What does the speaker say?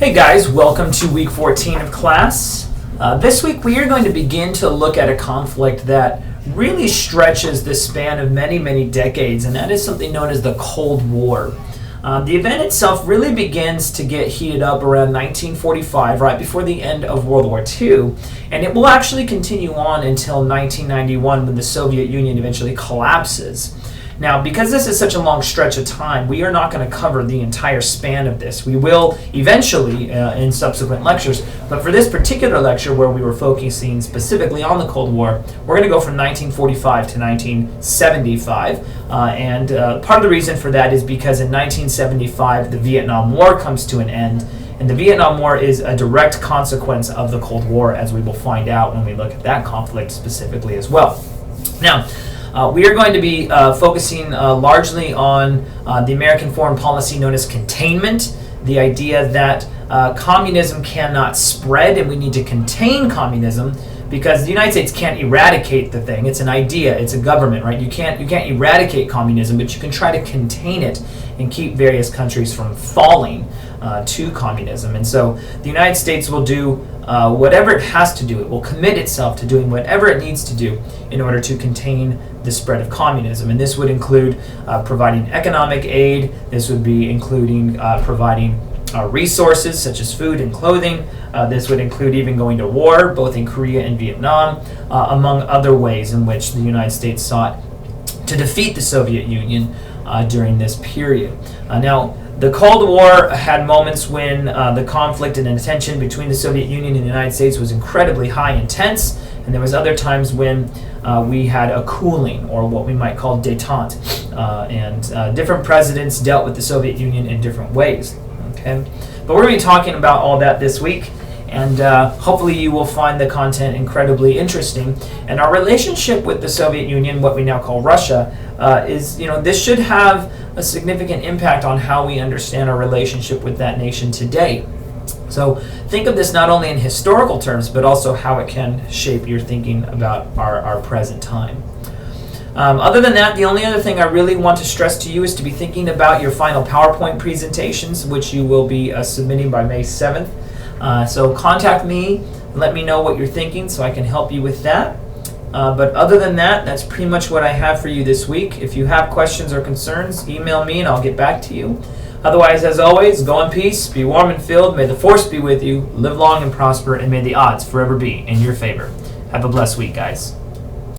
Hey guys, welcome to week 14 of class. This week we are going to begin to look at a conflict that really stretches the span of many decades, and that is something known as the Cold War. The event itself really begins to get heated up around 1945, right before the end of World War II, and it will actually continue on until 1991 when the Soviet Union eventually collapses. Now, because this is such a long stretch of time, we are not going to cover the entire span of this. We will eventually in subsequent lectures, but for this particular lecture where we were focusing specifically on the Cold War, we're going to go from 1945 to 1975. Part of the reason for that is because in 1975, the Vietnam War comes to an end, and the Vietnam War is a direct consequence of the Cold War, as we will find out when we look at that conflict specifically as well. Now, we are going to be focusing largely on the American foreign policy known as containment, the idea that communism cannot spread and we need to contain communism because the United States can't eradicate the thing. It's an idea, it's a government, right? You can't eradicate communism, but you can try to contain it and keep various countries from falling to communism. And so the United States will do whatever it has to do. It will commit itself to doing whatever it needs to do in order to contain the spread of communism. And this would include providing economic aid. This would be including providing resources such as food and clothing. This would include even going to war, both in Korea and Vietnam, among other ways in which the United States sought to defeat the Soviet Union during this period. Now, the Cold War had moments when the conflict and the tension between the Soviet Union and the United States was incredibly high and tense, and there was other times when we had a cooling, or what we might call détente, and different presidents dealt with the Soviet Union in different ways. Okay, but we're going to be talking about all that this week, and hopefully you will find the content incredibly interesting. And our relationship with the Soviet Union, what we now call Russia, this should have a significant impact on how we understand our relationship with that nation today. So think of this not only in historical terms, but also how it can shape your thinking about our present time. Other than that, the only other thing I really want to stress to you is to be thinking about your final PowerPoint presentations, which you will be submitting by May 7th. So contact me, let me know what you're thinking so I can help you with that. But other than that, that's pretty much what I have for you this week. If you have questions or concerns, email me and I'll get back to you. Otherwise, as always, go in peace, be warm and filled, may the force be with you, live long and prosper, and may the odds forever be in your favor. Have a blessed week, guys.